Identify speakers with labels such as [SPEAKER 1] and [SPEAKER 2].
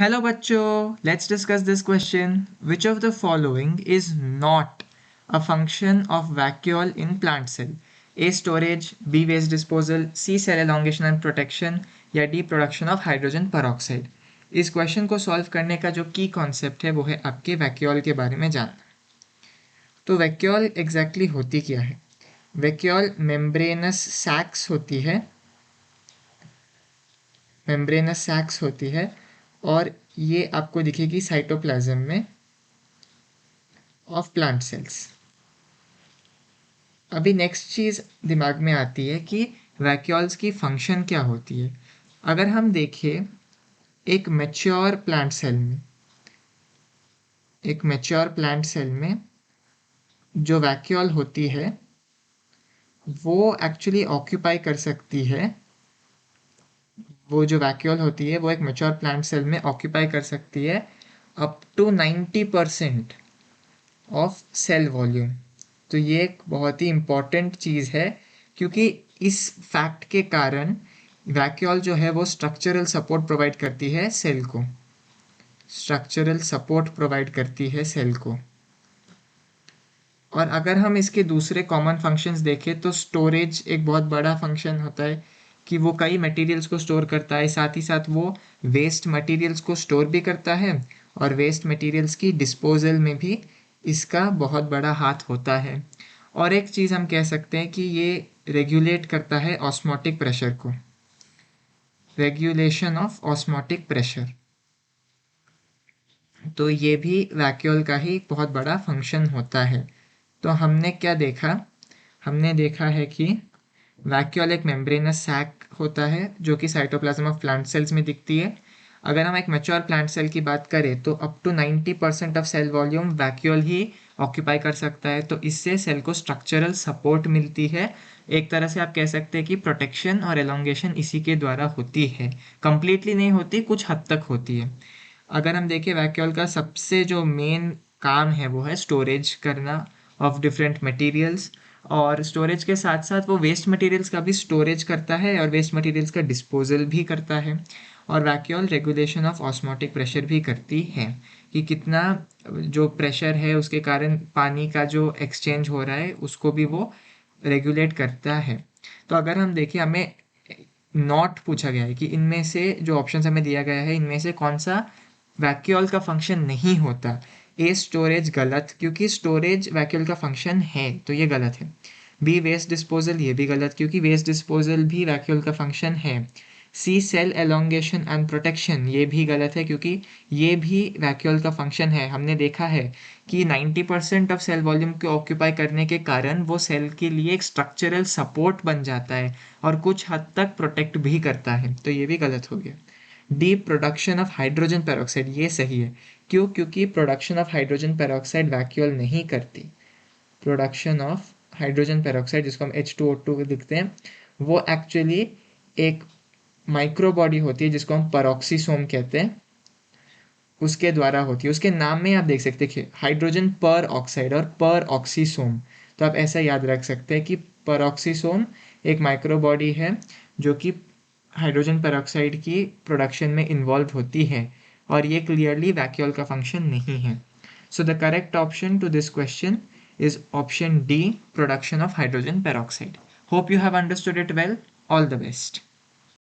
[SPEAKER 1] Hello बच्चों, let's discuss this question. Which of the following is not a function of vacuole in plant cell? A. Storage, B. Waste disposal, C. Cell elongation and protection या D. Production of hydrogen peroxide. इस question को solve करने का जो की concept है वो है आपके वैक्यूल के बारे में जानना। तो वैक्यूल एग्जैक्टली होती क्या है? वैक्यूल मेम्ब्रेनस सैक्स होती है, और ये आपको दिखेगी साइटोप्लाज्म में ऑफ प्लांट सेल्स। अभी नेक्स्ट चीज़ दिमाग में आती है कि वैक्यूल्स की फंक्शन क्या होती है। अगर हम देखें एक मैच्योर प्लांट सेल में जो वैक्यूल होती है वो एक्चुअली ऑक्यूपाई कर सकती है, वो जो वैक्यूल होती है वो एक मैच्योर प्लांट सेल में ऑक्यूपाई कर सकती है up to 90% of cell volume. तो ये एक बहुत ही इम्पॉर्टेंट चीज़ है, क्योंकि इस फैक्ट के कारण वैक्यूल जो है वो स्ट्रक्चरल सपोर्ट प्रोवाइड करती है सेल को। और अगर हम इसके दूसरे कॉमन फंक्शंस देखें तो स्टोरेज एक बहुत बड़ा फंक्शन होता है कि वो कई मटेरियल्स को स्टोर करता है, साथ ही साथ वो वेस्ट मटेरियल्स को स्टोर भी करता है, और वेस्ट मटेरियल्स की डिस्पोजल में भी इसका बहुत बड़ा हाथ होता है। और एक चीज़ हम कह सकते हैं कि ये रेगुलेट करता है ऑस्मोटिक प्रेशर को, रेगुलेशन ऑफ ऑस्मोटिक प्रेशर। तो ये भी वैक्यूल का ही बहुत बड़ा फंक्शन होता है। तो हमने क्या देखा? हमने देखा है कि वैक्यूल एक मेम्ब्रेनस सैक होता है जो कि साइटोप्लाज्म ऑफ प्लांट सेल्स में दिखती है। अगर हम एक मैच्योर प्लांट सेल की बात करें तो up to 90% of cell volume vacuole ही ऑक्यूपाई कर सकता है। तो इससे सेल को स्ट्रक्चरल सपोर्ट मिलती है। एक तरह से आप कह सकते हैं कि प्रोटेक्शन और एलोंगेशन इसी के द्वारा होती है। कंप्लीटली नहीं होती, कुछ हद तक होती है। अगर हम देखें वैक्यूल का सबसे जो मेन काम है वो है स्टोरेज करना ऑफ डिफरेंट मटेरियल्स, और स्टोरेज के साथ साथ वो वेस्ट मटेरियल्स का भी स्टोरेज करता है और वेस्ट मटेरियल्स का डिस्पोजल भी करता है। और vacuole regulation of osmotic pressure भी करती है कि कितना जो प्रेशर है उसके कारण पानी का जो एक्सचेंज हो रहा है उसको भी वो रेगुलेट करता है। तो अगर हम देखें, हमें नॉट पूछा गया है कि इनमें से जो ऑप्शन हमें दिया गया है इनमें से कौन सा वैक्यूल का फंक्शन नहीं होता। ए स्टोरेज गलत, क्योंकि स्टोरेज वैक्यूल का फंक्शन है तो ये गलत है। बी वेस्ट डिस्पोजल, ये भी गलत क्योंकि वेस्ट डिस्पोजल भी वैक्यूल का फंक्शन है। सी सेल एलोंगेशन एंड प्रोटेक्शन, ये भी गलत है क्योंकि ये भी वैक्यूल का फंक्शन है। हमने देखा है कि 90% ऑफ सेल वॉल्यूम को ऑक्यूपाई करने के कारण वो सेल के लिए एक स्ट्रक्चरल सपोर्ट बन जाता है और कुछ हद तक प्रोटेक्ट भी करता है, तो ये भी गलत हो गया। D production of hydrogen peroxide, ये सही है। क्यों? क्योंकि production of hydrogen peroxide vacuole नहीं करती। प्रोडक्शन ऑफ हाइड्रोजन पेरोक्साइड जिसको हम H2O2 लिखते हैं वो एक्चुअली एक माइक्रो बॉडी होती है जिसको हम पेरोक्सीसोम कहते हैं, उसके द्वारा होती है। उसके नाम में आप देख सकते हैं हाइड्रोजन पर ऑक्साइड और पर ऑक्सीसोम। तो आप ऐसा याद रख सकते हैं कि पेरोक्सीसोम एक माइक्रो बॉडी है जो कि हाइड्रोजन पेरोक्साइड की प्रोडक्शन में इन्वॉल्व होती है, और ये क्लियरली वैक्यूल का फंक्शन नहीं है। So the correct option to this question is option D, production of hydrogen peroxide. Hope you have understood it well. All the best.